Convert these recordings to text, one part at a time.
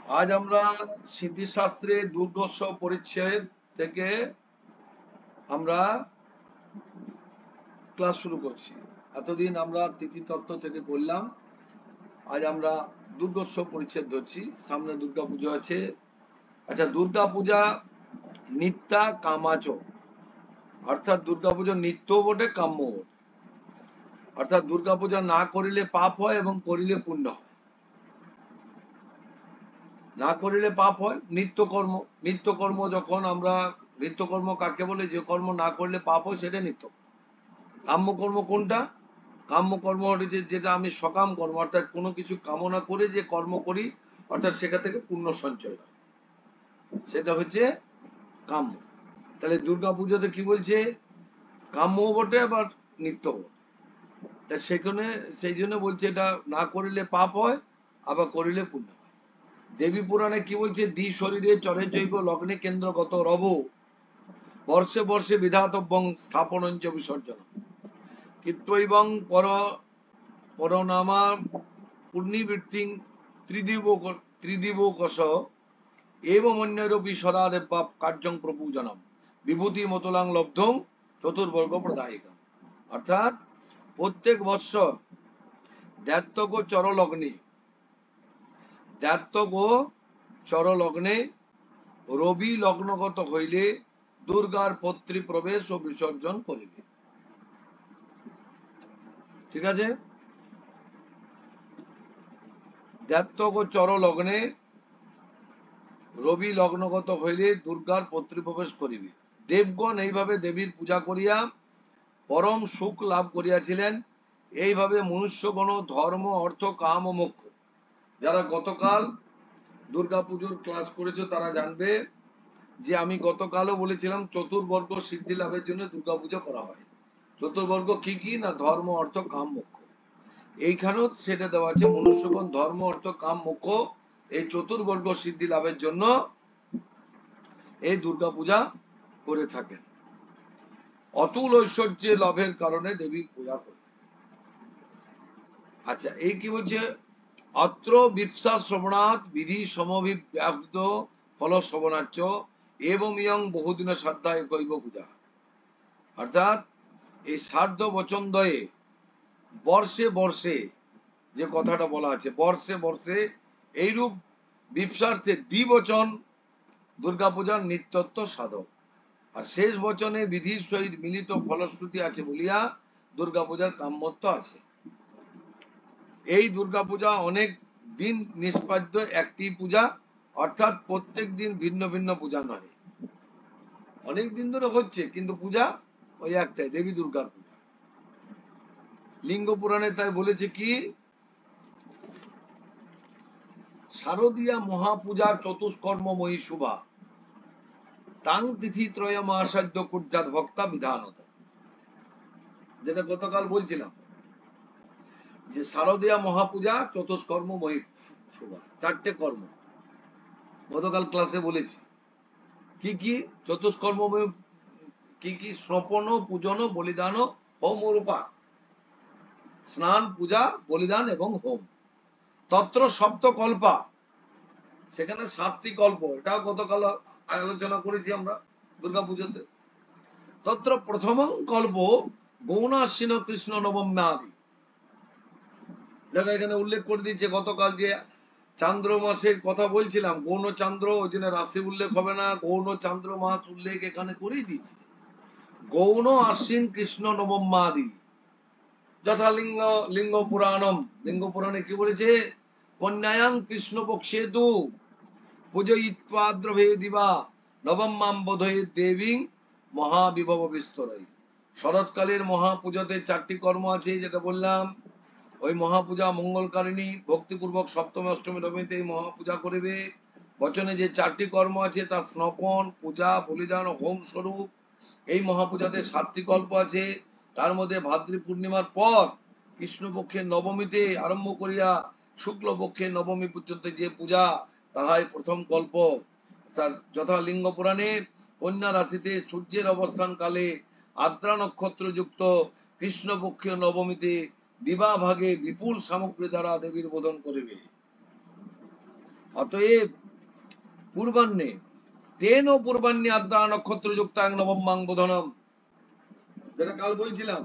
আজ আমরা স্মৃতিশাস্ত্রে দুর্গোৎসব পরিচ্ছেদ থেকে আমরা ক্লাস শুরু করছি। এতদিন আমরা তিথিতত্ত্ব থেকে করলাম, আজ আমরা দুর্গোৎসব পরিচ্ছেদ ধরছি। সামনে দুর্গাপুজো আছে। আচ্ছা, দুর্গাপূজা নিত্যা কামাচ, অর্থাৎ দুর্গাপুজো নিত্য বটে, কাম্য বটে। অর্থাৎ দুর্গাপূজা না করিলে পাপ হয় এবং করিলে পুণ্য হয়। না করিলে পাপ হয়। নিত্যকর্ম, নিত্যকর্ম যখন আমরা, নিত্যকর্ম কাকে বলে? যে কর্ম না করলে পাপ হয় সেটা নিত্য। কাম্যকর্ম কোনটা? কাম্যকর্ম হচ্ছে যেটা আমি সকাম কর্ম, অর্থাৎ কোনো কিছু কামনা করে যে কর্ম করি, অর্থাৎ সেখান থেকে পুণ্য সঞ্চয় হয়, সেটা হচ্ছে কাম্য। তাহলে দুর্গা পুজোতে কি বলছে? কাম্য বটে আবার নিত্য বটে। সেখানে সেই জন্য বলছে এটা না করিলে পাপ হয়, আবার করিলে পুণ্য হয়। দেবী পুরাণে কি বলছে? দ্বি শরীরে চরে জৈব লগ্নে কেন্দ্রগত রব বর্ষে বর্ষে বিধাতব্যং স্থাপনঞ্চ বিসর্জন কৃত্বৈবং পরনামা পুণ্যবৃত্তিং ত্রিদিবকশ এবমন্যরপি সদা দেবা কার্যং প্রপূজনম বিভূতি মতলাং লব্ধং চতুর্বর্গ প্রদায়িকা। অর্থাৎ প্রত্যেক বৎসর দ্ব্যর্থক চরলগ্নে রবি লগ্নগত হইলে দুর্গার পত্রী প্রবেশ ও বিসর্জন করিবে। ঠিক আছে? দ্ব্যর্থক চরলগ্নে রবি লগ্নগত হইলে দুর্গার পত্রী প্রবেশ করিবে। দেবগণ এইভাবে দেবীর পূজা করিয়া পরম সুখ লাভ করিয়াছিলেন। এইভাবে মনুষ্যগণ ধর্ম, অর্থ, কাম ও মোক্ষ, যারা গতকাল দুর্গাপুজোর ক্লাস করেছে তারা জানবে যে আমি গতকালও বলেছিলাম চতুর্বর্গ সিদ্ধি লাভের জন্য দুর্গাপুজো করা হয়। চতুর্বর্গ কি কি? না ধর্ম, অর্থ, কাম, মোক্ষ। এইখানেও সেটা দেওয়া আছে, মনুষ্যগণ ধর্ম, অর্থ, কাম, মোক্ষ এই চতুর্বর্গ সিদ্ধি লাভের জন্য এই দুর্গাপূজা করে থাকেন। অতুল ঐশ্বর্য লাভের কারণে দেবীর পূজা করে। আচ্ছা, এই কি বলছে? অত্র বিপ্সা শ্রবণাৎ বিধি সমভিব্যাপ্ত ফল শ্রবণাচ্চ এবং ইয়ং বহুদিন শ্রদ্ধায় কৈব পূজা। অর্থাৎ এই সার্ধ বচন দয়ে বর্ষে বর্ষে যে কথাটা বলা আছে, বর্ষে বর্ষে এইরূপ বিপ্সার্থে দ্বিবচন দুর্গাপূজার নিত্যত্ব সাধক। আর শেষ বচনে বিধির সহিত মিলিত ফলশ্রুতি আছে বলিয়া দুর্গাপূজার কাম্যত্ব আছে। এই দুর্গাপূজা অনেক দিন নিষ্পাদ্য একটি পূজা, অর্থাৎ প্রত্যেক দিন ভিন্ন ভিন্ন পূজা নয়। অনেক দিন ধরে হচ্ছে কিন্তু পূজা ওই একটাই, দেবী দুর্গার পূজা। লিঙ্গ পুরাণে তাই বলেছে কি? শারদীয়া মহাপূজা চতুষ্কর্মময়ী শুভা তাং তিথি ত্রয় মহাসাধ্য কুর্জাত ভক্তা বিধানত। যেটা গতকাল বলছিলাম যে শারদীয়া মহাপূজা চতুষ্কর্মময়ী শুভা, চারটে কর্ম গতকাল ক্লাসে বলেছি। কি কি চতুষ্কর্মময়? কি কি? স্নপন, পূজন, বলিদান, হোম ও রূপা। স্নান, পূজা, বলিদান এবং হোম। তত্র সপ্তকল্পা, সেখানে 7টি কল্প, এটাও গতকাল আলোচনা করেছি আমরা দুর্গাপুজোতে। তত্র প্রথম কল্প গৌণাশ্বিন কৃষ্ণ নবম্যাদি। দেখো এখানে উল্লেখ করে দিয়েছে গতকাল যে চান্দ্র মাসের কথা বলছিলাম, গৌণ চান্দ্র, ওই জন্য রাশি উল্লেখ হবে না, গৌণ চান্দ্র মাস উল্লেখ এখানে করেই দিয়েছে। গৌণ আশ্বিন কৃষ্ণ নবম্যাদি যথা লিঙ্গ পুরাণম। লিঙ্গ পুরাণে কি বলেছে? কন্যায়াং কৃষ্ণ পক্ষে তু পূজয়িত্বাদ্রভে দিবা নবম্যাম বোধয়ে দেবী মহাবিভব বিস্তরাই। শরৎকালের মহাপূজাতে 4টি কর্ম আছে, যেটা বললাম। ওই মহাপূজা মঙ্গলকারিণী, ভক্তিপূর্বক সপ্তমী অষ্টমী নবমীতে এই মহাপূজা করিবে। বচনে যে 4টি কর্ম আছে তা স্নপন, পূজা, বলিদান ও হোম স্বরূপ। এই মহাপূজাতে 7টি কল্প আছে। তার মধ্যে ভাদ্রী পূর্ণিমার পর কৃষ্ণপক্ষের নবমীতে আরম্ভ করিয়া শুক্লপক্ষের নবমী পর্যন্ত যে পূজা, তাহাই প্রথম কল্প। যথা লিঙ্গ পুরাণে কন্যা রাশিতে সূর্যের অবস্থান কালে আদ্রা নক্ষত্র যুক্ত কৃষ্ণপক্ষীয় নবমীতে দিবা ভাগে বিপুল সামগ্রী দ্বারা দেবীর বোধন করিবে। অতএব পূর্বাহ্নে তেন পূর্বাহ্নে আদ্রা নক্ষত্র যুক্তাং নবমাং বোধনম, যেটা কাল বলছিলাম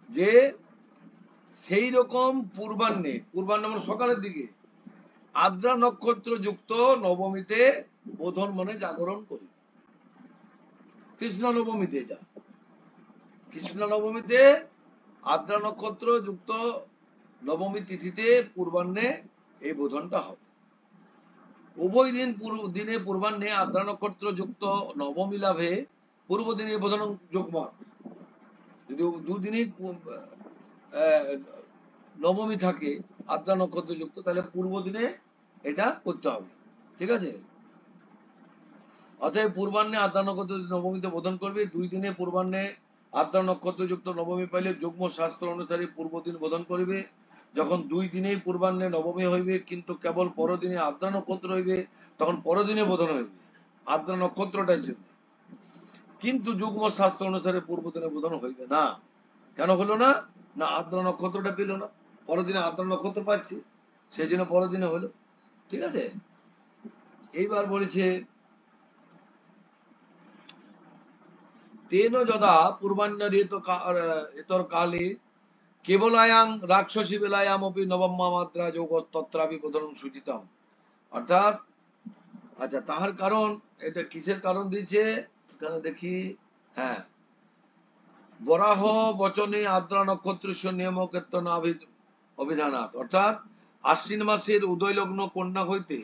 যে সেই রকম পূর্বাহ্নে, পূর্বাহ্ন মানে সকালের দিকে, আদ্রা নক্ষত্র যুক্ত নবমীতে বোধন মনে জাগরণ করি। কৃষ্ণ নবমীতে, এটা কৃষ্ণ নবমীতে আদ্রা নক্ষত্র যুক্ত নবমী তিথিতে পূর্বাহ্নে এই বোধনটা হবে। উভয় দিনে পূর্বাহ্নে আদ্রা নক্ষত্র যুক্ত নবমী লাভে পূর্ব দিনে বোধন যোগমত। যদি দুদিনই নবমী থাকে আদ্রা নক্ষত্র যুক্ত, তাহলে পূর্ব দিনে এটা করতে হবে, ঠিক আছে। অতএব পূর্বাহ্নে আদ্রা নক্ষত্র নবমীতে বোধন করবে। 2 দিনে পূর্বাহ্নে আদ্রা নক্ষত্র যুক্ত নবমী পাইলে যুগ্ম শাস্ত্র অনুসারে পূর্ব দিন বোধন করিবে। যখন 2 দিনেই পূর্বাহ্নে নবমী হইবে কিন্তু কেবল পরদিনে আদ্রা নক্ষত্র হইবে, তখন পরদিনে বোধন হইবে আদ্রা নক্ষত্রটার জন্য, কিন্তু যুগ্ম শাস্ত্র অনুসারে পূর্ব দিনে বোধন হইবে না। কেন হলো না? না আদ্রা নক্ষত্রটা পেল না, পরদিনে আদ্রা নক্ষত্র পাচ্ছি, সেই জন্য পরদিনে হলো, ঠিক আছে। এইবার বলেছে তেন যদা পূর্বাহ্ন এতর কালে কেবলায়াং রাক্ষসী বেলায়াম অপি নবম্মা মাত্রা যোগ তত্রাপি বোধনম সূচিতম। অর্থাৎ আচ্ছা, তাহার কারণ, এটা কিসের কারণ দিয়েছে এখানে দেখি। হ্যাঁ, বরাহ বচনে আদ্রা নক্ষত্র নিয়ম কীর্তন অভিধানাৎ, অর্থাৎ আশ্বিন মাসের উদয় লগ্ন কন্যা হইতে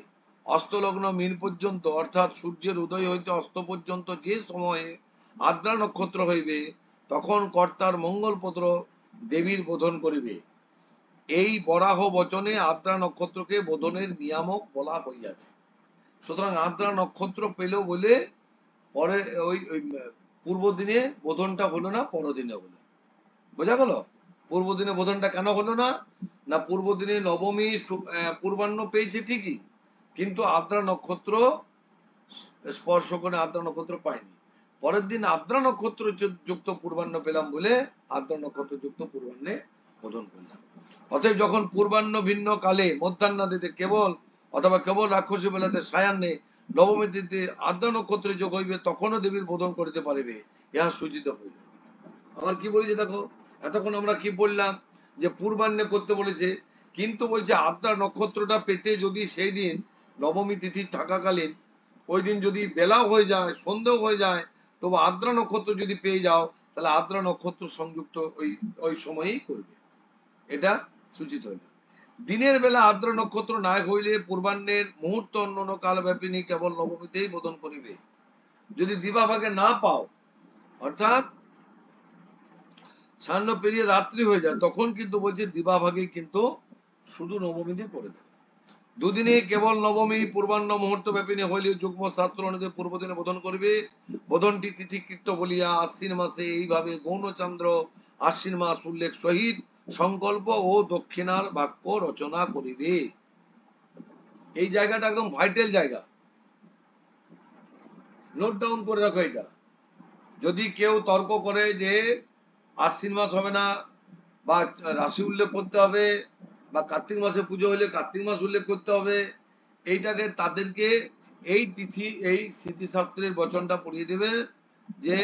অস্তলগ্ন মীন পর্যন্ত, অর্থাৎ সূর্যের উদয় হইতে অস্ত পর্যন্ত যে সময়ে আদ্রা নক্ষত্র হইবে তখন কর্তার মঙ্গলপত্র দেবীর বোধন করিবে। এই বরাহ বচনে আদ্রা নক্ষত্রকে বোধনের নিয়ামক বলা হইয়াছে। সুতরাং আদ্রা নক্ষত্র পেল বলে পরে ওই পূর্ব দিনে বোধনটা হলো না, পরদিনে হলো। বোঝা গেল? পূর্ব দিনে বোধনটা কেন হলো না? না পূর্ব দিনে নবমী পূর্বাহ্ন পেয়েছে ঠিকই, কিন্তু আদ্রা নক্ষত্র স্পর্শ করে আদ্রা নক্ষত্র পায়নি। পরের দিন আদ্রা নক্ষত্র যুক্ত পূর্বাহ্ন পেলাম বলে আদ্রা নক্ষত্র যুক্ত পূর্বাহ্নে বোধন করলাম। অতএব যখন পূর্বাহ্ন ভিন্ন কালে মধ্যাহ্নাদিতে কেবল অথবা কেবল রাক্ষসী বেলাতে সায়ান্নে নবমী তিথিতে আদ্রা নক্ষত্রে যোগ হইবে, তখনও দেবীর বোধন করিতে পারিবে, ইহা সূচিত হইল। আমার কি বলেছে দেখো, এতক্ষণ আমরা কি বললাম যে পূর্বাহ্নে করতে বলেছে, কিন্তু বলছে আদ্রা নক্ষত্রটা পেতে যদি সেই দিন নবমী তিথি থাকাকালীন ওই দিন যদি বেলাও হয়ে যায়, সন্দেহ হয়ে যায়, তবু আদ্রা নক্ষত্র যদি পেয়ে যাও, তাহলে আদ্রা নক্ষত্র সংযুক্ত ওই সময়েই করবে, এটা সূচিত হইল। দিনের বেলা আদ্রা নক্ষত্র না হইলে পূর্বাহ্নের মুহূর্ত অন্য কাল ব্যাপিনী কেবল নবমীতেই বোধন করিবে। যদি দিবাভাগে না পাও, অর্থাৎ সান্ন পেরিয়ে রাত্রি হয়ে যায়, তখন কিন্তু বলছে দিবাভাগে কিন্তু শুধু নবমীতে করে দেবে। দুদিনে কেবল নবমী পূর্বাহ্ন মুহূর্ত ব্যাপিনী হইলে যুগ্ম শাস্ত্র অনুযায়ী পূর্ব দিনে বোধন করবে। বোধনটি তিথিকৃত বলিয়া আশ্বিন মাসে এইভাবে গৌণচন্দ্র আশ্বিন মাস উল্লেখ সহিত সংকল্প ও দক্ষিণার বাক্য রচনা করিবে। এই জায়গাটা একদম ভাইটাল জায়গা, নোট ডাউন করে রাখো এটা। যদি কেউ তর্ক করে যে আশ্বিন মাস হবে না, বা রাশি উল্লেখ করতে হবে, বা কার্তিক মাসে পুজো হলে কার্তিক মাস উল্লেখ করতে হবে, এইটাকে তাদেরকে এই তিথি এই স্মৃতিশাস্ত্রের বচনটা পড়িয়ে দেবে যে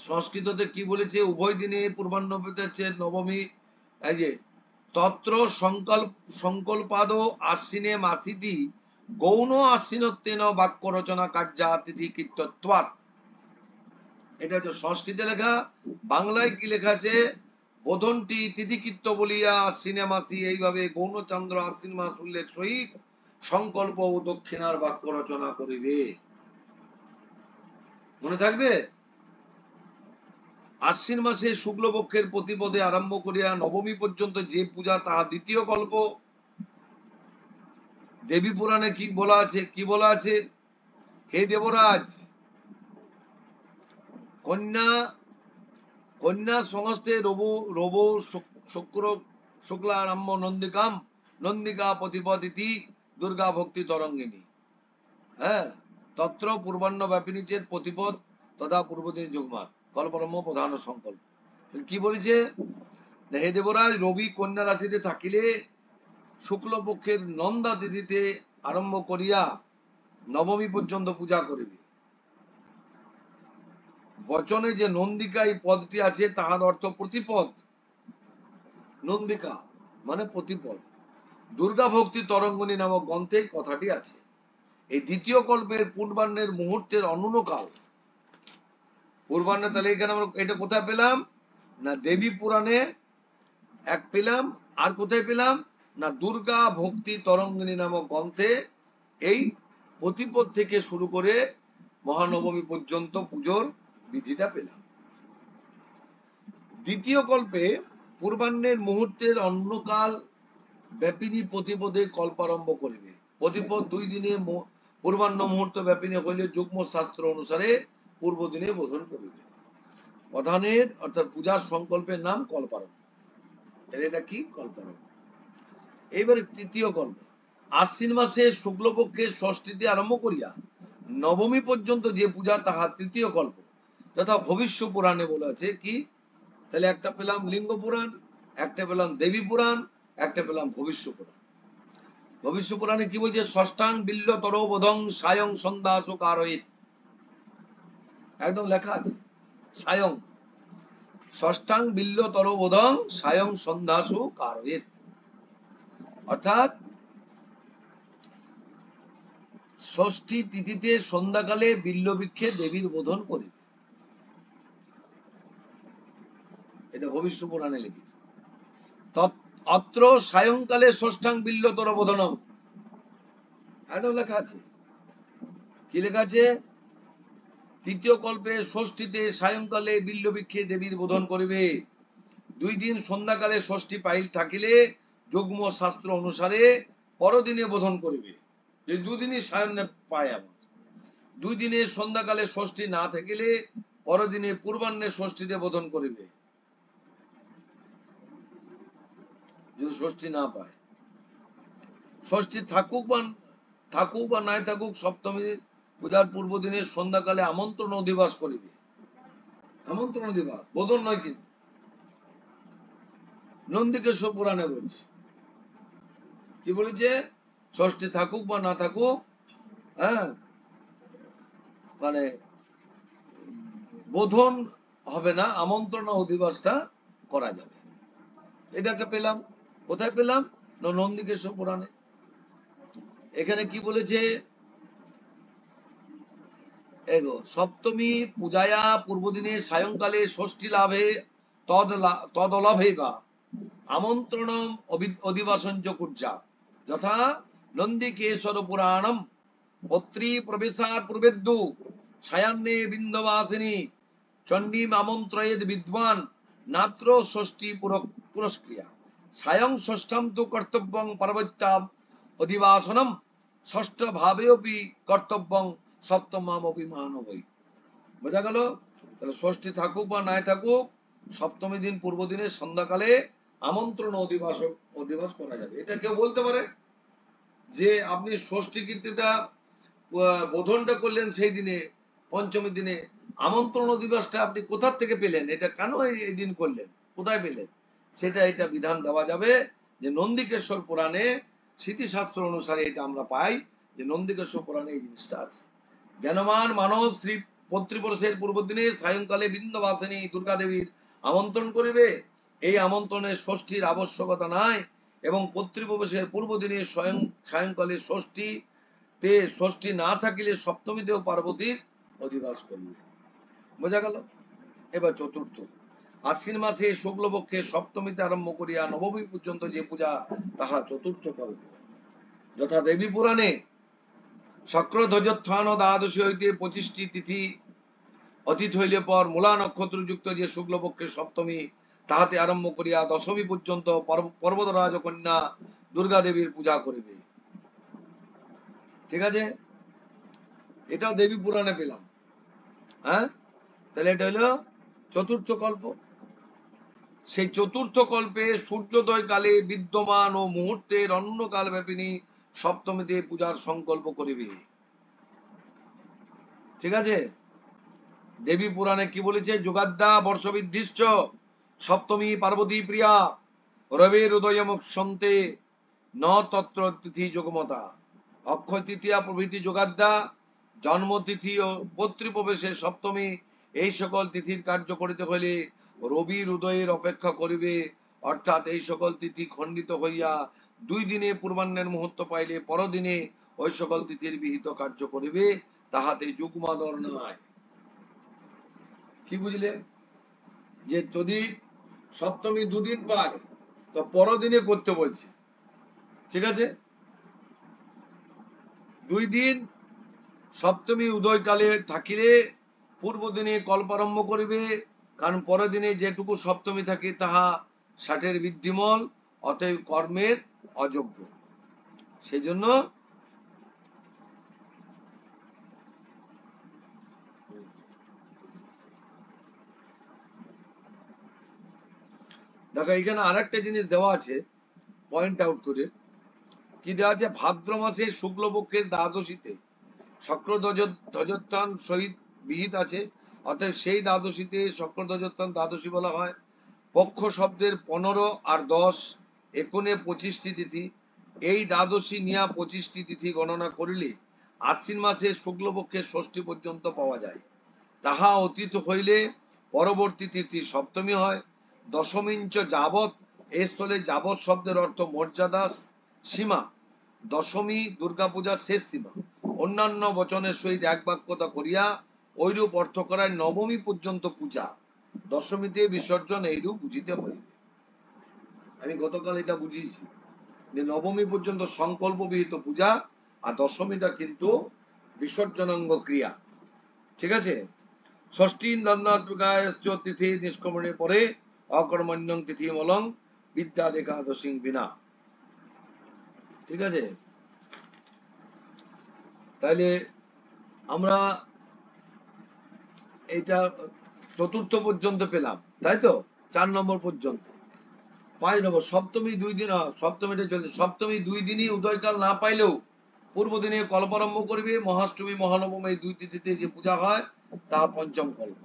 সংস্কৃততে কি বলেছে, উভয় দিনে পূর্বাহ্ন পেতেছে নবমী, এই যে তত্র সংকল্পাদ আশ্বিনে মাসিতি গৌণ আশ্বিনত্বেন বাক্য রচনা কার্যা তিথি কীর্তত্বাৎ। এটা হচ্ছে সংস্কৃতে লেখা, বাংলায় কি লেখা আছে, বোধনটি তিথিকৃত্য বলিয়া আশ্বিনে মাসি এইভাবে গৌণচন্দ্র আশ্বিন মাস উল্লেখ সহিত সংকল্প ও দক্ষিণার বাক্য রচনা করিবে। মনে থাকবে? আশ্বিন মাসে শুক্লপক্ষের প্রতিপদে আরম্ভ করিয়া নবমী পর্যন্ত যে পূজা তাহা দ্বিতীয় কল্প। দেবী পুরাণে কি বলা আছে, কি বলা আছে, হে দেবরাজ, কন্যা কন্যা সংস্থে রবো শুক্র শুক্লারম্য নন্দিকাম নন্দিকা প্রতিপদিতি দুর্গা ভক্তি তরঙ্গিনী। হ্যাঁ, তত্র পূর্বাহ্ন ব্যাপিনী চেত প্রতিপদ তথা পূর্বদিন যুগমাত কল্পরম্য প্রধান সংকল্প। কি বলেছে, হে দেবরাজ, রবি কন্যা রাশিতে থাকিলে শুক্লপক্ষের নন্দা তিথিতে আরম্ভ করিয়া নবমী পর্যন্ত পূজা করিবে। বচনে যে নন্দিকা এই পদটি আছে তাহার অর্থ প্রতিপদ। নন্দিকা মানে প্রতিপদ। দুর্গা ভক্তি তরঙ্গিনী নামক গ্রন্থে কথাটি আছে। এই দ্বিতীয় কল্পের পূর্বাহ্নের মুহূর্তের অনন্যকাল। পূর্বাহ্নে তাহলে এখানে আমরা এটা কোথায় পেলাম না দেবী পুরাণে এক পেলাম, আর কোথায় পেলাম না দুর্গা ভক্তি তরঙ্গিনী নামক গ্রন্থে এই প্রতিপদ থেকে শুরু করে মহানবমী পর্যন্ত পুজোর বিধিটা পেলাম। দ্বিতীয় কল্পে পূর্বাহ্নের মুহূর্তের অন্যকাল ব্যাপিনী প্রতিপদে কল্পারম্ভ করিবে। প্রতিপদ 2 দিনে পূর্বাহ্ন মুহূর্ত ব্যাপিনী হইলে যুগ্ম শাস্ত্র অনুসারে পূর্ব দিনে বোধন করিবে। প্রধানের অর্থাৎ পূজার সংকল্পের নাম কল্পারম্ভ। এটা কি কল্পারম্ভ। এইবারে তৃতীয় কল্প আশ্বিন মাসে শুক্লপক্ষে ষষ্ঠীতে আরম্ভ করিয়া নবমী পর্যন্ত যে পূজা তাহা তৃতীয় কল্প, তথা ভবিষ্য পুরাণে বলা আছে কি। তাহলে একটা পেলাম লিঙ্গ পুরাণ, একটা পেলাম দেবী পুরাণ, একটা পেলাম ভবিষ্য পুরাণ। ভবিষ্য পুরাণে কি বলছে, ষষ্ঠাং বিল্ল তরবোধং সায়ং সন্ধ্যাসু কারয়িত। একদম লেখা আছে সায়ং, ষষ্ঠাং বিল্ল তরবোধং সায়ং সন্ধ্যাসু কারয়িত। অর্থাৎ ষষ্ঠী তিথিতে সন্ধ্যাকালে বিল্লবৃক্ষে দেবীর বোধন করিবে। এটা ভবিষ্য পুরাণে লিখেছে। অত্র সায়ংকালে ষষ্ঠাং বিল্লতর বোধনম, একদম লেখা আছে। কি লেখা আছে, তৃতীয় কল্পে ষষ্ঠীতে সায়ংকালে বিল্লবৃক্ষে দেবীর বোধন করিবে। 2 দিন সন্ধ্যাকালে ষষ্ঠী পাইল থাকিলে যুগ্ম শাস্ত্র অনুসারে পরদিনে বোধন করিবে। এই 2 দিনই সায়নে পায় আমার। 2 দিনে সন্ধ্যাকালে ষষ্ঠী না থাকিলে পরদিনে পূর্বাহ্নে ষষ্ঠীতে বোধন করিবে। যদি ষষ্ঠী না পায়, ষষ্ঠী থাকুক বা নাই থাকুক, সপ্তমী পূজার পূর্ব দিনে সন্ধ্যাকালে আমন্ত্রণ অধিবাস করিবে। আমন্ত্রণ অধিবাস, বোধন নয় কিন্তু। নন্দিকেশ্বর পুরাণে বলছে কি বলেছে, ষষ্ঠী থাকুক বা না থাকুক, হ্যাঁ মানে বোধন হবে না, আমন্ত্রণ অধিবাসটা করা যাবে। এটা একটা পেলাম। কোথায় পেলাম, নন্দিকেশ্বর পুরাণে। এখানে কি বলেছে, এগো সপ্তমী পূজায়া পূর্বদিনে সায়ংকালে ষষ্ঠী লাভে তদলাভে বা আমন্ত্রণ অধিবাসন কুর্যা যথা নন্দিকেশ্বর পুরাণম পত্রী প্রবেশার পূর্বেদ্দু সায়ান্নে বিন্দবাসিনী চণ্ডীম আমন্ত্রয়েদ বিদ্বান নাত্র ষষ্ঠী পুরস্ক্রিয়া সায়ং ষষ্ঠম তু কর্তব্যং পার্বত্যাম অধিবাসনম ষষ্ঠ ভাবেপি কর্তব্যং সপ্তমামপি মানবই। বোঝা গেল। তাহলে ষষ্ঠী থাকুক বা নাই থাকুক, সপ্তমী দিন পূর্ব দিনে সন্ধ্যাকালে আমন্ত্রণ অধিবাস করা যাবে। এটা কেউ বলতে পারে যে আপনি ষষ্ঠী কীর্তিটা বোধনটা করলেন সেই দিনে, পঞ্চমী দিনে, আমন্ত্রণ অধিবাসটা আপনি কোথা থেকে পেলেন, এটা কেন এই দিন করলেন, কোথায় পেলেন, সেটা এটা বিধান দেওয়া যাবে যে নন্দিকেশ্বর পুরাণে স্মৃতিশাস্ত্র অনুসারে এটা আমরা পাই যে নন্দিকেশ্বর পুরাণে এই জিনিসটা আছে। জ্ঞানমান মানব শ্রী পত্রিপুরুষের পূর্ব দিনে সায়ংকালে বিন্দবাসিনী দুর্গা দেবীর আমন্ত্রণ করিবে। এই আমন্ত্রণে ষষ্ঠীর আবশ্যকতা নাই এবং পত্রিপ্রবেশের পূর্ব দিনে সায়ংকালে ষষ্ঠী না থাকিলে সপ্তমীতেও পার্বতীর অধিবাস করিবে। বোঝা গেল। এবার চতুর্থ, আশ্বিন মাসে শুক্লপক্ষে সপ্তমীতে আরম্ভ করিয়া নবমী পর্যন্ত যে পূজা তাহা চতুর্থ কল্প। যথা দেবী পুরাণে শক্রধ্বজোত্থান দ্বাদশী হইতে 25টি তিথি অতীত হইলে পর মূলা নক্ষত্রযুক্ত যে শুক্লপক্ষের সপ্তমী তাহাতে আরম্ভ করিয়া দশমী পর্যন্ত পর্বতরাজ কন্যা দুর্গা দেবীর পূজা করিবে। ঠিক আছে, এটাও দেবী পুরাণে পেলাম। হ্যাঁ, তাহলে এটা হলো চতুর্থ কল্প। সেই চতুর্থ কল্পে সূর্যোদয় কালে বিদ্যমান ও মুহূর্তের অন্য কাল ব্যাপিনী সপ্তমীতে পূজার সংকল্প করিবে। ঠিক আছে, দেবী পুরাণে কি বলেছে, যুগাদ্যা বর্ষবৃদ্ধিশ্চ সপ্তমী পার্বতী প্রিয়া রবির উদয়মুক্ষন্তে ন তত্র তিথি যোগমতা। অক্ষয় তৃতীয়া প্রভৃতি যোগাদ্দা, জন্মতিথি ও পত্রীপ্রবেশের সপ্তমী, এই সকল তিথির কার্য করিতে হইলে রবির উদয়ের অপেক্ষা করিবে, অর্থাৎ এই সকল তিথি খণ্ডিত হইয়া 2 দিনে পূর্বাহ্নের মুহূর্ত পাইলে পরদিনে ওই সকল তিথির বিহিত কার্য করিবে, তাহাতে যুগ্মাদর নয়। কি বুঝলে? যে যদি সপ্তমী 2 দিন পায় তো পরদিনে করতে বলছে, ঠিক আছে? 2 দিন সপ্তমী উদয়কালে থাকিলে পূর্ব দিনে কল্পারম্ভ করিবে, কারণ পরের দিনে যেটুকু সপ্তমী থাকে তাহা 60 বৃদ্ধিমল, অতএব কর্মের অযোগ্য। সেজন্য দেখো এখানে আরেকটা জিনিস দেওয়া আছে, পয়েন্ট আউট করে কি দেওয়া আছে, ভাদ্র মাসের শুক্লপক্ষের দ্বাদশীতে শুক্র ধ্বজোত্থান সহিত বিহিত আছে, অর্থাৎ সেই দ্বাদশীতে শুক্র ধ্বজোত্থান দ্বাদশী বলা হয়। পক্ষ শব্দের 15 আর 10 একুনে 25টি তিথি, এই দ্বাদশী নিয়া 25টি তিথি গণনা করিলে আশ্বিন মাসের শুক্লপক্ষের ষষ্ঠী পর্যন্ত পাওয়া যায়। তাহা অতীত হইলে পরবর্তী তিথি সপ্তমী হয়। দশমিঞ্চ যাবৎ, এই স্থলে যাবৎ শব্দের অর্থ মর্যাদা সীমা, দশমী দুর্গাপূজার শেষ সীমা। অন্যান্য বচনের সহিত এক বাক্যতা করিয়া ঐরূপ অর্থ করায় নবমী পর্যন্ত পূজা, দশমীতে বিসর্জন, এইরূপ বুঝিতে হইবে। আমি গতকাল এটা বুঝিয়েছি যে নবমী পর্যন্ত সংকল্প বিহিত পূজা, আর দশমীটা কিন্তু বিসর্জনাঙ্গ ক্রিয়া, ঠিক আছে? ষষ্ঠী দন্দাত্মকায়শ্চ তিথি নিষ্ক্রমণের পরে অকর্মণ্যং তিথি মলং বিদ্যা একাদশী বিনা, ঠিক আছে? তাইলে আমরা এটা চতুর্থ পর্যন্ত পেলাম, তাই তো? 4 নম্বর পর্যন্ত 5 নম্বর সপ্তমী 2 দিন, সপ্তমীটা চলছে। সপ্তমী 2 দিনই উদয়কাল না পাইলেও পূর্ব দিনে কল্পারম্ভ করিবে। মহাষ্টমী মহানবমী এই 2 তিথিতে যে পূজা হয় তা পঞ্চম কল্প।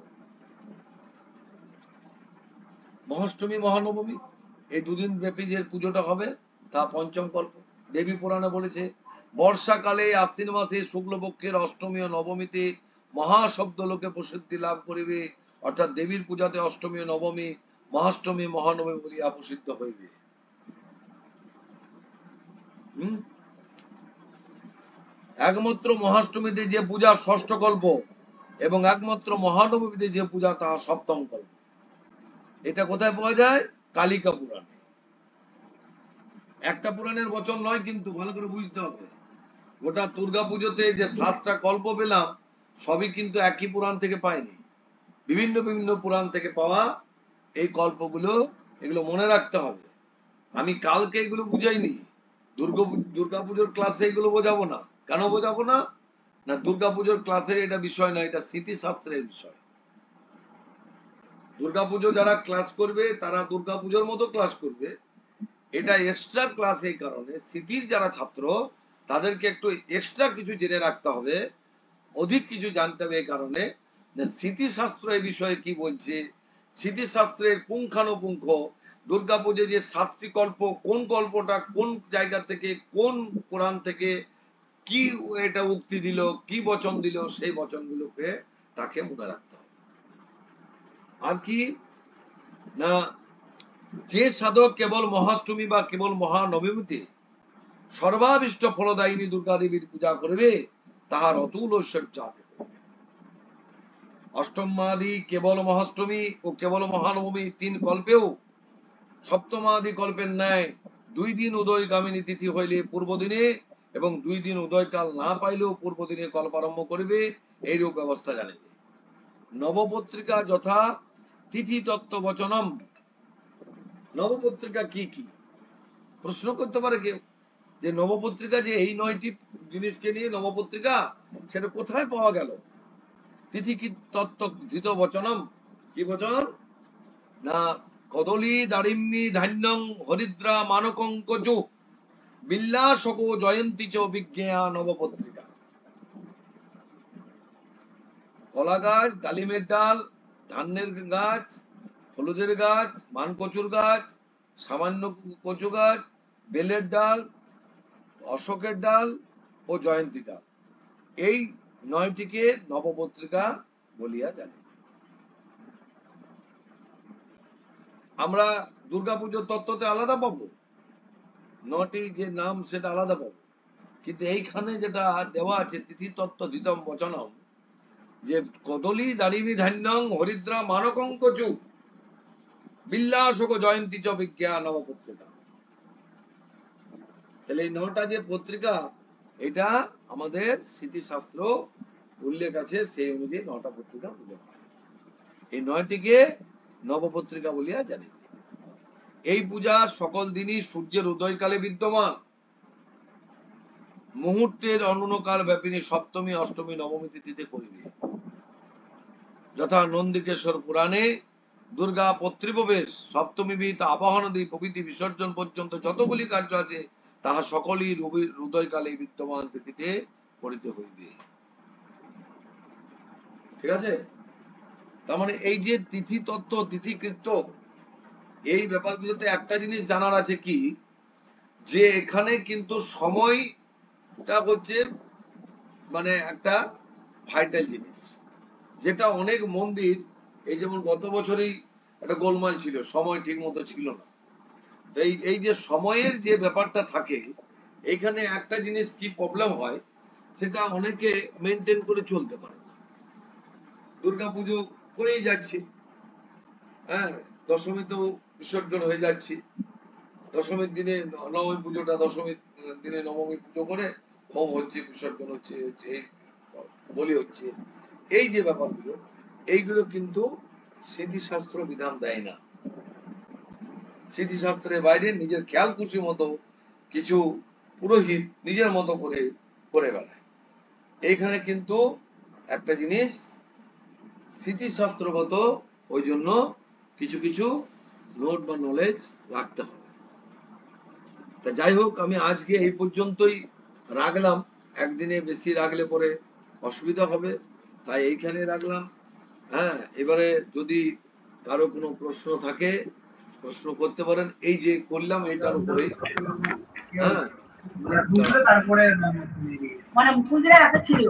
মহাষ্টমী মহানবমী এই 2 দিন ব্যাপী যে পুজোটা হবে তা পঞ্চম কল্প। দেবী পুরাণে বলেছে বর্ষাকালে আশ্বিন মাসে শুক্লপক্ষের অষ্টমী ও নবমীতে মহাশব্দ লোকে প্রসিদ্ধি লাভ করিবে, অর্থাৎ দেবীর পূজাতে অষ্টমী ও নবমী মহাষ্টমী মহানবমী বলিয়া প্রসিদ্ধ হইবে। একমাত্র মহাষ্টমীতে যে পূজা ষষ্ঠ কল্প এবং একমাত্র মহানবমীতে যে পূজা তাহা সপ্তম কল্প। এটা কোথায় পাওয়া যায়? কালিকা পুরাণে। একটা পুরাণের বচন নয়, কিন্তু ভালো করে বুঝতে হবে। গোটা দুর্গা পুজোতে যে 7টা কল্প পেলাম সবই কিন্তু একই পুরাণ থেকে পাইনি, বিভিন্ন বিভিন্ন পুরাণ থেকে পাওয়া এই কল্পগুলো, এগুলো মনে রাখতে হবে। আমি কালকে এগুলো বুঝাইনি, দুর্গাপুজোর ক্লাসে এগুলো বোঝাবো না। কেন বোঝাবো না? না, দুর্গাপুজোর ক্লাসের এটা বিষয় না, এটা স্মৃতিশাস্ত্রের বিষয়। দুর্গাপুজো যারা ক্লাস করবে তারা দুর্গাপুজোর মতো ক্লাস করবে, এটা এক্সট্রা ক্লাস। এই কারণে স্মৃতির যারা ছাত্র তাদেরকে একটু এক্সট্রা কিছু জেনে রাখতে হবে, অধিক কিছু জানতে হবে। এই কারণে স্মৃতিশাস্ত্র এই বিষয়ে কি বলছে, স্মৃতিশাস্ত্রের পুঙ্খানুপুঙ্খ দুর্গাপুজো যে 7টি কল্প, কোন কল্পটা কোন জায়গা থেকে কোন পুরাণ থেকে কি এটা উক্তি দিল, কি বচন দিল, সেই বচনগুলোকে তাকে মনে রাখতে হবে। আর কি না, যে সাধক কেবল মহাষ্টমী বা কেবল মহানবমীতে সর্বাবিষ্ট ফলদায়িনী দুর্গা দেবীর পূজা করবে তাহার অতুল ঐশ্বর্য আছে। অষ্টমাদি কেবল মহাষ্টমী ও কেবল মহানবমী 3 কল্পেও সপ্তমাদি কল্পের ন্যায় 2 দিন উদয়গামিনী তিথি হইলে পূর্ব দিনে এবং 2 দিন উদয়কাল না পাইলেও পূর্ব দিনে কল্পারম্ভ করিবে, এইরূপ ব্যবস্থা জানিবে। নবপত্রিকা যথা তিথি তত্ত্ব বচনম। নবপত্রিকা কি কি প্রশ্ন করতে পারে কেউ, যে নবপত্রিকা যে এই 9টি জিনিসকে নিয়ে নবপত্রিকা, সেটা কোথায় পাওয়া গেল? তিথি কি তত্ত্ব ধৃত বচনম, কি বচন না, কদলী দারিম্নি ধান্যং হরিদ্রা মানকঙ্কজু বিল্লাসক জয়ন্তী চ বিজ্ঞা নবপত্রিকা। কলা গাছ, ডালিমের ডাল, ধান্যের গাছ, হলুদের গাছ, মানকচুর গাছ, সামান্য কচু গাছ, বেলের ডাল, অশোকের ডাল, ও জয়ন্তীকাল, এই 9টিকে নবপত্রিকা বলিয়া জানি। আমরা দুর্গাপুজোর তত্ত্বতে আলাদা পাবো, 9টি যে নাম সেটা আলাদা পাবো, কিন্তু এইখানে যেটা দেওয়া আছে তিথি তত্ত্ব ধিতম বচনম, যে কদলী দারিমি ধান্যং হরিদ্রা মানকঙ্কচু বিল্লাসক জয়ন্তী চ বিজ্ঞা নবপত্রিকা। তাহলে এই 9টা যে পত্রিকা, এটা আমাদের স্মৃতিশাস্ত্র উল্লেখ আছে, সেই অনুযায়ী 9টা পত্রিকা উল্লেখ হয়। এই 9টিকে নবপত্রিকা বলিয়া জানি। এই পূজা সকল দিনই সূর্যের উদয়কালে বিদ্যমান, মুহূর্তের অনন্তকাল ব্যাপিনী সপ্তমী অষ্টমী নবমী তিথিতে করিবে। যথা নন্দিকেশ্বর পুরাণে দুর্গা পত্রিপ্রবেশ সপ্তমী বিহিত আবাহনদী প্রভৃতি বিসর্জন পর্যন্ত যতগুলি কার্য আছে তাহা সকলই রবির উদয়কালে বিদ্যমান তিথিতে করিতে হইবে। ঠিক আছে? তার মানে এই যে তিথি তত্ত্ব তিথিকৃত্য, এই ব্যাপারগুলোতে একটা জিনিস জানার আছে কি, যে এখানে কিন্তু সময়টা হচ্ছে মানে একটা ভাইটাল জিনিস, যেটা অনেক মন্দির, এই যেমন গত বছরই একটা গোলমাল ছিল, সময় ঠিক মতো ছিল না। এই যে সময়ের যে ব্যাপারটা থাকে, এখানে একটা জিনিস কি প্রবলেম হয়, সেটা অনেকে মেনটেন করে চলতে পারে না। দুর্গাপুজো করেই যাচ্ছি, হ্যাঁ, দশমীতেও বিসর্জন হয়ে যাচ্ছি, দশমীর দিনে নবমী পুজোটা, দশমীর দিনে নবমী পুজো করে হোম হচ্ছে, বিসর্জন হচ্ছে, এই বলি হচ্ছে, এই যে ব্যাপারগুলো, এইগুলো কিন্তু স্মৃতিশাস্ত্র বিধান দেয় না। স্মৃতিশাস্ত্রের বাইরে নিজের খেয়াল খুশি মতো কিছু পুরোহিত নিজের মতো করে করে বেড়ায়। এইখানে কিন্তু একটা জিনিস স্মৃতিশাস্ত্রগত, ওই জন্য কিছু কিছু নোট বা নলেজ রাখতে হবে। তা যাই হোক, আমি আজকে এই পর্যন্তই রাখলাম, একদিনে বেশি রাখলে পরে অসুবিধা হবে, তাই এইখানে রাখলাম। হ্যাঁ, এবারে যদি কারো কোনো প্রশ্ন থাকে প্রশ্ন করতে পারেন, এই যে করলাম এইটার উপরে। হ্যাঁ, তারপরে মানে বুঝলে একটা ছিল